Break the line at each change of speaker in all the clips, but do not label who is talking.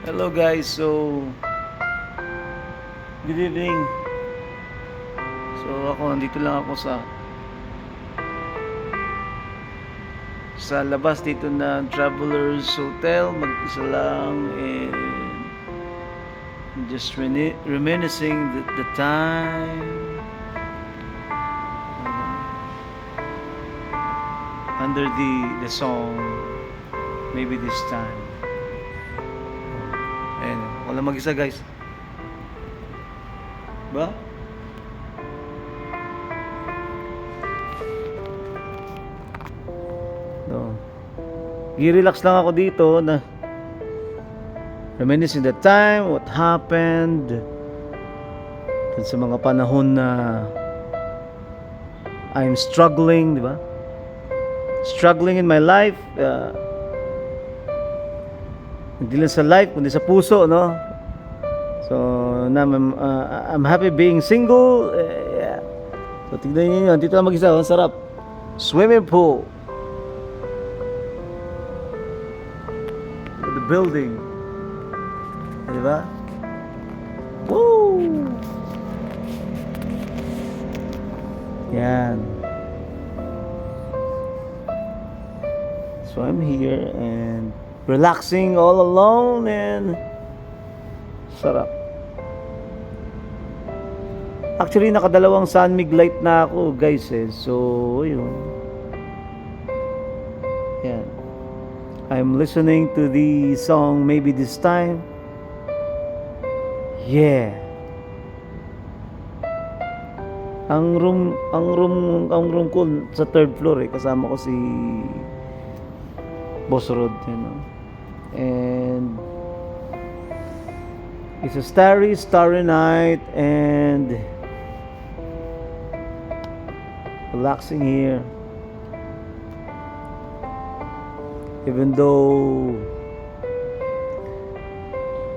Hello guys, so good evening. So ako nandito lang ako sa labas dito na Travelers Hotel, mag-isa lang and just reminiscing the time under the song Maybe This Time. Ayan, wala mag-isa guys. Ba? No. I-relax lang ako dito na reminiscing the time, what happened dun sa mga panahon na I'm struggling, di ba? Struggling in my life, hindi lang sa life, kundi sa puso, no? So, I'm happy being single. Yeah. So, tignan niyo yun. Dito lang mag-isa. Ang sarap. Swimming pool. The building. Diba? Woo! Yan. So, I'm here and relaxing all alone and sarap. Actually, nakadalawang sunmig light na ako, guys, eh. So, yun. Yan. I'm listening to the song Maybe This Time. Yeah. Ang room ko sa third floor, eh. Kasama ko si Boss Rod, you know. And it's a starry night and relaxing here. Even though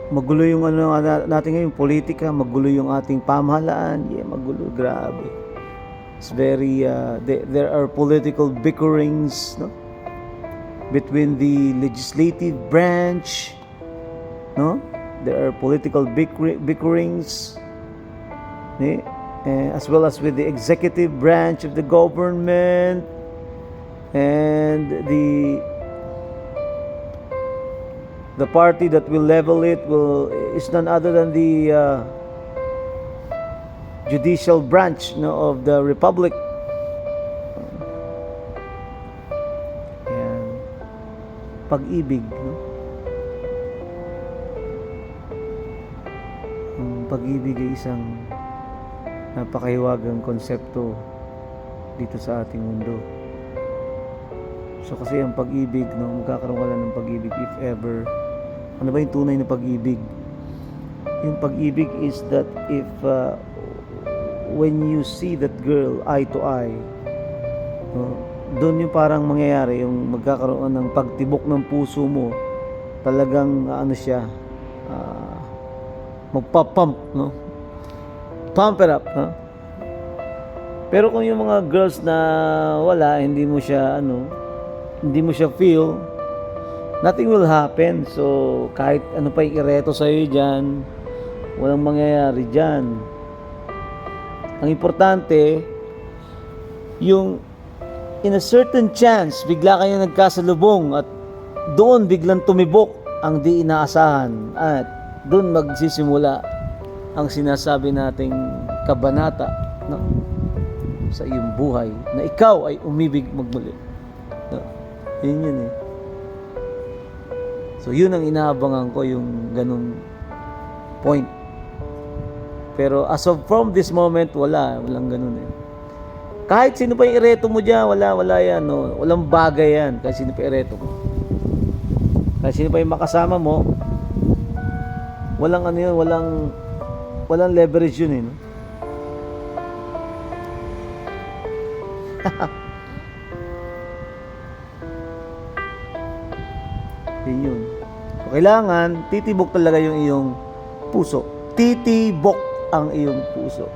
magulo yung natin ngayon, politika, magulo yung ating pamahalaan. Yeah, magulo, grabe. It's very there are political bickerings, no? Between the legislative branch, no? There are political bickerings, eh? As well as with the executive branch of the government, and the party that will level it is none other than the judicial branch, no, of the republic. Pag-ibig, no? Ang pag-ibig ay isang napakahiwagang konsepto dito sa ating mundo. So kasi ang pag-ibig, no, magkakaroon ka lang ng pag-ibig if ever. Ano ba yung tunay na pag-ibig? Yung pag-ibig is that if when you see that girl eye to eye, no, doon yung parang mangyayari, yung magkakaroon ng pagtibok ng puso mo, talagang ano siya, magpa-pump, no? Pump it up, no? Pero kung yung mga girls na wala, hindi mo siya feel, nothing will happen. So kahit ano pa ireto sa'yo dyan, walang mangyayari dyan. Ang importante, yung in a certain chance, bigla kayo nagkasalubong at doon biglang tumibok ang di inaasahan at doon magsisimula ang sinasabi nating kabanata, no, sa iyong buhay na ikaw ay umibig magmuli, no? Yun eh. So yun ang inaabangan ko, yung ganung point. Pero as of from this moment, walang ganun eh. Kahit sino pa yung ireto mo dyan, wala yan, no? Walang bagay yan, kahit sino pa ireto mo. Kahit sino pa yung makasama mo, walang ano yun, walang leverage yun, eh, no? Yun. So, kailangan, titibok talaga yung iyong puso. Titibok ang iyong puso.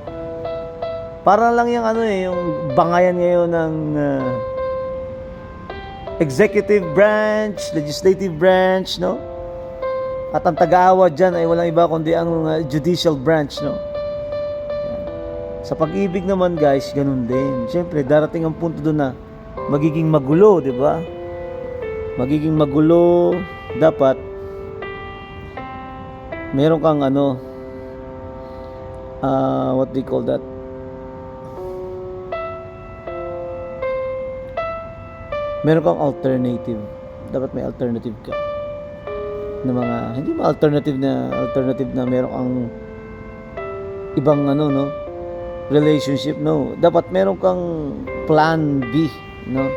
Para lang yung yung bangayan ngayon ng executive branch, legislative branch, no? At ang taga-awa dyan ay walang iba kundi ang judicial branch, no? Sa pag-ibig naman, guys, ganun din. Siyempre, darating ang punto doon na magiging magulo, di ba? Magiging magulo, dapat meron kang what do you call that? Meron kang alternative. Dapat may alternative ka. Na mga, hindi ma alternative na meron kang ibang no? Relationship, no? Dapat meron kang plan B, no?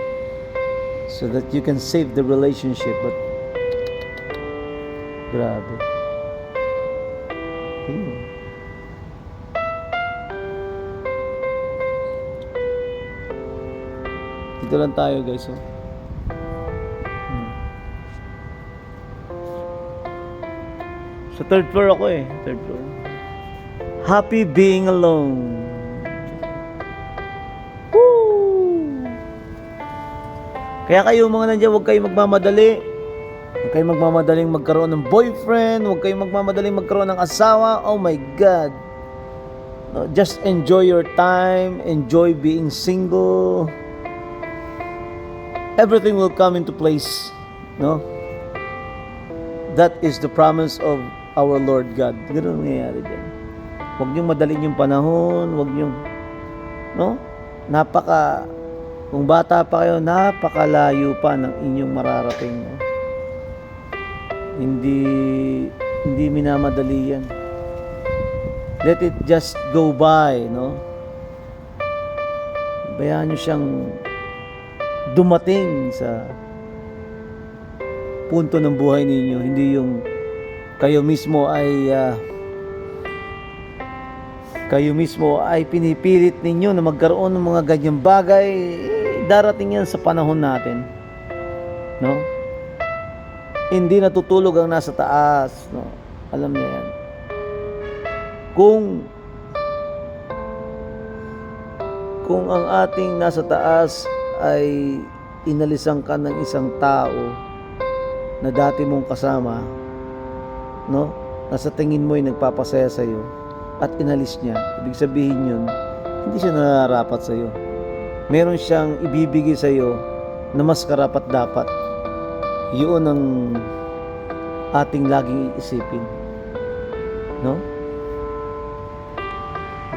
So that you can save the relationship. But, grabe. Dito lang tayo, guys, oh. Sa third floor ako eh. Third floor. Happy being alone. Woo! Kaya kayo mga nandiyan, huwag kayong magmamadali. Huwag kayong magmamadaling magkaroon ng boyfriend. Huwag kayong magmamadaling magkaroon ng asawa. Oh my God. No, just enjoy your time. Enjoy being single. Everything will come into place. No? That is the promise of our Lord God. Ganun ang nangyayari dyan. Huwag niyong madalin yung panahon. Huwag niyong, no? Kung bata pa kayo, napakalayo pa ng inyong mararating. No? Hindi minamadali yan. Let it just go by, no? Bayaan niyo siyang dumating sa punto ng buhay ninyo, hindi yung kayo mismo ay pinipilit ninyo na magkaroon ng mga ganyang bagay. Darating yan sa panahon natin, no? Hindi natutulog ang nasa taas, no? Alam niyo yan. Kung ang ating nasa taas ay inalisan ka ng isang tao na dati mong kasama, no? Nasa tingin mo ay nagpapasaya sa iyo at inalis niya, ibig sabihin yun, hindi siya nararapat sa iyo. Meron siyang ibibigay sa iyo na mas karapat dapat. Yun ang ating laging iisipin, no?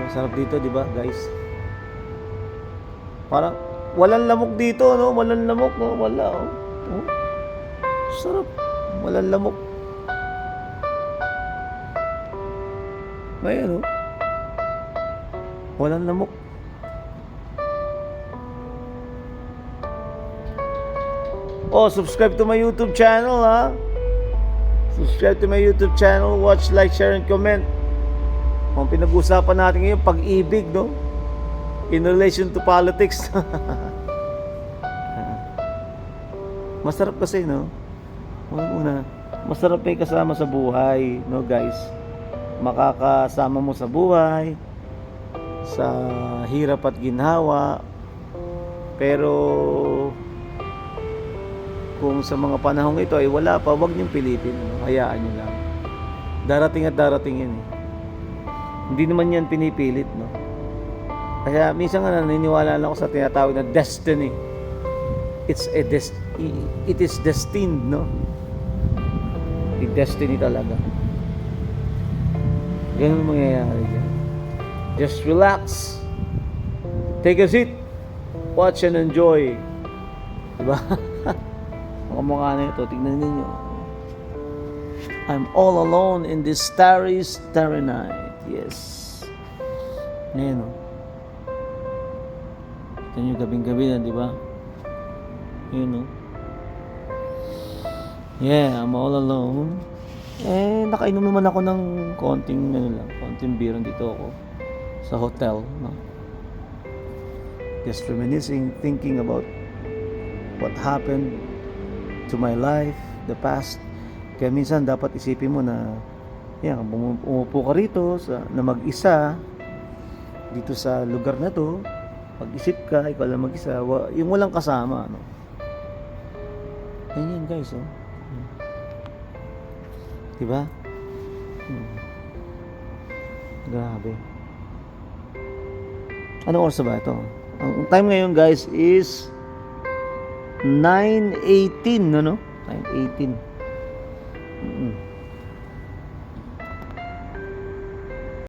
Masarap dito, di ba, guys? Parang walang lamok dito, no? Walang lamok, no? Wala, oh. Oh. Sarap. Walang lamok. Ayan, oh. Walang lamok. Oh, subscribe to my YouTube channel, ha? Subscribe to my YouTube channel. Watch, like, share, and comment. Kung pinag-usapan natin ngayon, pag-ibig, no? In relation to politics. Masarap kasi, no? Una, masarap ay kasama sa buhay, no, guys? Makakasama mo sa buhay, sa hirap at ginhawa. Pero kung sa mga panahong ito ay wala pa, huwag niyong pilitin, no? Hayaan niyo lang. Darating at darating yan, eh. Hindi naman yan pinipilit, no? Kaya minsan nga naniniwala lang ako sa tinatawag na destiny. It is destined, no? It's destiny talaga. Ganun mangyayari dyan. Just relax. Take a seat. Watch and enjoy. Diba? Makamukha na ito. Tignan ninyo. I'm all alone in this starry night. Yes. Ngayon, no? Ito nyo gabing-gabi na, di ba? Yun, no? Yeah, I'm all alone. Nakainom naman ako ng konting beer dito ako sa hotel, no? Just reminiscing, thinking about what happened to my life, the past. Kaya minsan dapat isipin mo na yan, umupo ka rito na mag-isa dito sa lugar na to, pag-isip ka, ikaw lang mag-isa, yung walang kasama, no? Yan, guys, oh. Diba? Grabe. Anong oras na ba ito? Ang time ngayon guys is 9:18, no? 9:18.